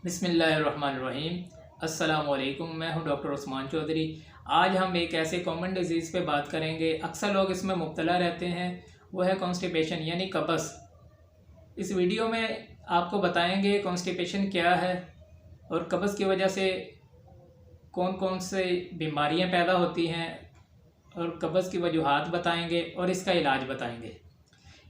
बिस्मिल्लाहिर्रहमानिर्रहीम। अस्सलाम वालेकुम। मैं हूं डॉक्टर उस्मान चौधरी। आज हम एक ऐसे कॉमन डिजीज़ पे बात करेंगे, अक्सर लोग इसमें मुब्तला रहते हैं, वो है कॉन्स्टिपेशन यानी कब्ज़। इस वीडियो में आपको बताएंगे कॉन्स्टिपेशन क्या है और कब्ज़ की वजह से कौन कौन से बीमारियां पैदा होती हैं और कब्ज़ की वजूहात बताएंगे और इसका इलाज बताएंगे।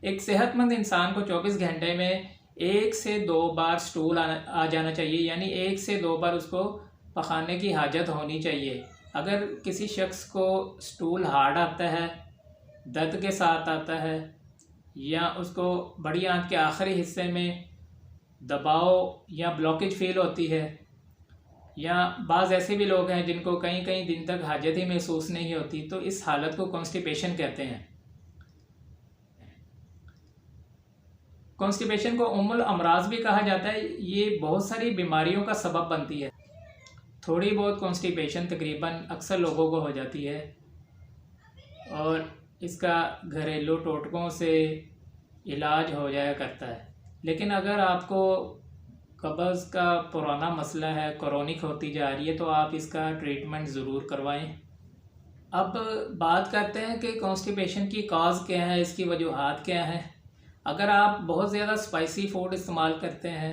एक सेहतमंद इंसान को 24 घंटे में 1 से 2 बार स्टूल आ जाना चाहिए, यानी 1 से 2 बार उसको पखाने की हाजत होनी चाहिए। अगर किसी शख्स को स्टूल हार्ड आता है, दर्द के साथ आता है, या उसको बड़ी आंत के आखिरी हिस्से में दबाव या ब्लॉकेज फील होती है, या बाज़ ऐसे भी लोग हैं जिनको कई कई दिन तक हाजत ही महसूस नहीं होती, तो इस हालत को कॉन्स्टिपेशन कहते हैं। कॉन्स्टिपेशन को उम्मुल अमराज भी कहा जाता है। ये बहुत सारी बीमारियों का सबब बनती है। थोड़ी बहुत कॉन्स्टिपेशन तकरीबन अक्सर लोगों को हो जाती है और इसका घरेलू टोटकों से इलाज हो जाया करता है। लेकिन अगर आपको कब्ज़ का पुराना मसला है, क्रोनिक होती जा रही है, तो आप इसका ट्रीटमेंट ज़रूर करवाएं। अब बात करते हैं कि कॉन्स्टिपेशन की कॉज क्या है, इसकी वजूहात क्या है। अगर आप बहुत ज़्यादा स्पाइसी फूड इस्तेमाल करते हैं,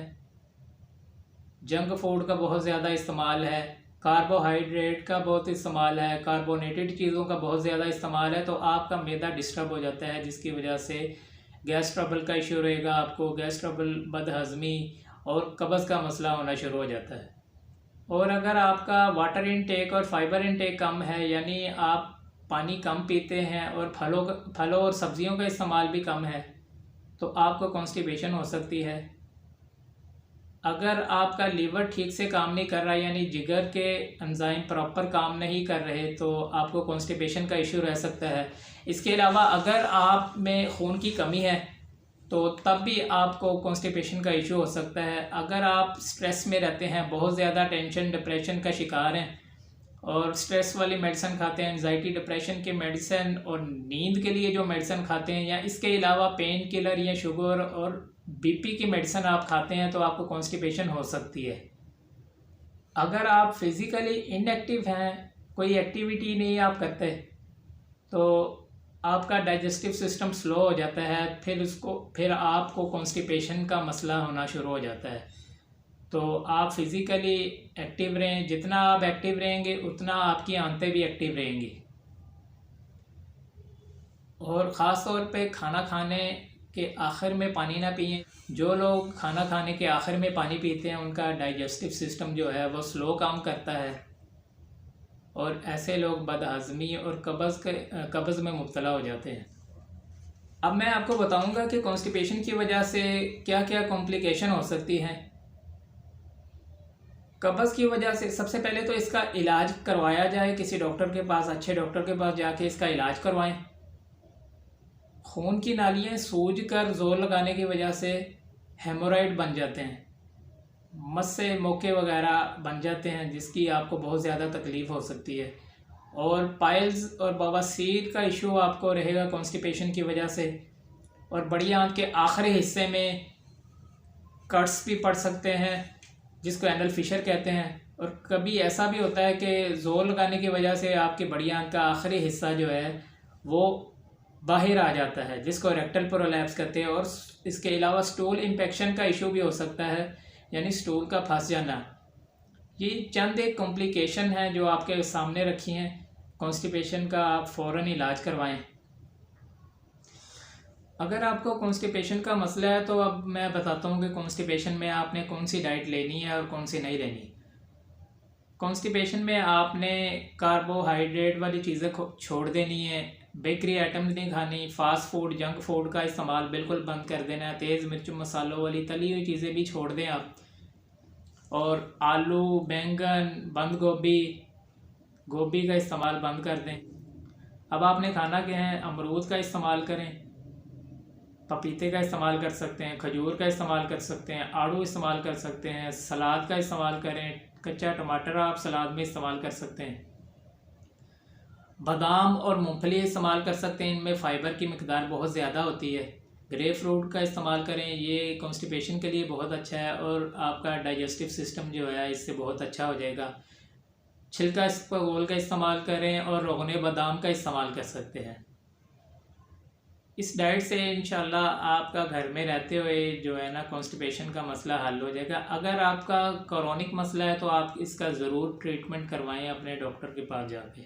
जंक फूड का बहुत ज़्यादा इस्तेमाल है, कार्बोहाइड्रेट का बहुत इस्तेमाल है, कार्बोनेटेड चीज़ों का बहुत ज़्यादा इस्तेमाल है, तो आपका मैदा डिस्टर्ब हो जाता है, जिसकी वजह से गैस ट्रबल का इशू रहेगा। आपको गैस ट्रबल, बदहज़मी और कब्ज़ का मसला होना शुरू हो जाता है। और अगर आपका वाटर इनटेक और फाइबर इनटेक कम है, यानी आप पानी कम पीते हैं और फलों और सब्ज़ियों का इस्तेमाल भी कम है, तो आपको कॉन्स्टिपेशन हो सकती है। अगर आपका लीवर ठीक से काम नहीं कर रहा, यानी जिगर के एंजाइम प्रॉपर काम नहीं कर रहे, तो आपको कॉन्स्टिपेशन का इशू रह सकता है। इसके अलावा अगर आप में खून की कमी है, तो तब भी आपको कॉन्स्टिपेशन का इशू हो सकता है। अगर आप स्ट्रेस में रहते हैं, बहुत ज़्यादा टेंशन, डिप्रेशन का शिकार हैं और स्ट्रेस वाली मेडिसिन खाते हैं, एंजाइटी डिप्रेशन की मेडिसिन और नींद के लिए जो मेडिसिन खाते हैं, या इसके अलावा पेन किलर या शुगर और बीपी की मेडिसिन आप खाते हैं, तो आपको कॉन्स्टिपेशन हो सकती है। अगर आप फिज़िकली इनएक्टिव हैं, कोई एक्टिविटी नहीं आप करते, तो आपका डाइजेस्टिव सिस्टम स्लो हो जाता है, फिर आपको कॉन्स्टिपेशन का मसला होना शुरू हो जाता है। तो आप फिज़िकली एक्टिव रहें, जितना आप एक्टिव रहेंगे उतना आपकी आंतें भी एक्टिव रहेंगी। और ख़ास तौर पे खाना खाने के आखिर में पानी ना पिएं। जो लोग खाना खाने के आखिर में पानी पीते हैं, उनका डाइजेस्टिव सिस्टम जो है वो स्लो काम करता है और ऐसे लोग बदहज़मी और कब्ज़ में मुब्तला हो जाते हैं। अब मैं आपको बताऊंगा कि कॉन्स्टिपेशन की वजह से क्या क्या कॉम्प्लिकेशन हो सकती हैं। कब्ज़ की वजह से सबसे पहले तो इसका इलाज करवाया जाए, किसी डॉक्टर के पास, अच्छे डॉक्टर के पास जाके इसका इलाज करवाएं। खून की नालियाँ सूज कर जोर लगाने की वजह से हेमोराइड बन जाते हैं, मस्से मोके वगैरह बन जाते हैं, जिसकी आपको बहुत ज़्यादा तकलीफ़ हो सकती है। और पाइल्स और बवासीर का इशू आपको रहेगा कॉन्स्टिपेशन की वजह से। और बड़ी आंत के आखिरी हिस्से में कट्स भी पड़ सकते हैं, जिसको एनल फिशर कहते हैं। और कभी ऐसा भी होता है कि जोर लगाने की वजह से आपकी बड़ी आंत का आखिरी हिस्सा जो है वो बाहर आ जाता है, जिसको रेक्टल प्रोलैप्स कहते हैं। और इसके अलावा स्टूल इन्फेक्शन का इशू भी हो सकता है, यानी स्टूल का फंस जाना। ये चंद एक कॉम्प्लिकेशन हैं जो आपके सामने रखी हैं। कॉन्स्टिपेशन का आप फ़ौरन इलाज करवाएं। अगर आपको कॉन्स्टिपेशन का मसला है, तो अब मैं बताता हूँ कि कॉन्स्टिपेशन में आपने कौन सी डाइट लेनी है और कौन सी नहीं लेनी। कॉन्स्टिपेशन में आपने कार्बोहाइड्रेट वाली चीज़ें छोड़ देनी है, बेकरी आइटम्स नहीं खानी, फास्ट फूड, जंक फूड का इस्तेमाल बिल्कुल बंद कर देना है, तेज़ मिर्च मसालों वाली तली हुई चीज़ें भी छोड़ दें आप। और आलू, बैंगन, बंद गोभी का इस्तेमाल बंद कर दें। अब आपने खाना क्या है, अमरूद का इस्तेमाल करें, पपीते का इस्तेमाल कर सकते हैं, खजूर का इस्तेमाल कर सकते हैं, आड़ू इस्तेमाल कर सकते हैं, सलाद का इस्तेमाल करें, कच्चा टमाटर आप सलाद में इस्तेमाल कर सकते हैं, बादाम और मूंगफली इस्तेमाल कर सकते हैं। इनमें फ़ाइबर की मिकदार बहुत ज़्यादा होती है। ग्रेप फ्रूट का इस्तेमाल करें, ये कॉन्स्टिपेशन के लिए बहुत अच्छा है और आपका डाइजेस्टिव सिस्टम जो है इससे बहुत अच्छा हो जाएगा। छिलका इसबगोल का इस्तेमाल करें और रोगने बादाम का इस्तेमाल कर सकते हैं। इस डाइट से इंशाल्लाह आपका घर में रहते हुए जो है ना कॉन्स्टिपेशन का मसला हल हो जाएगा। अगर आपका क्रोनिक मसला है तो आप इसका ज़रूर ट्रीटमेंट करवाएं अपने डॉक्टर के पास जाके।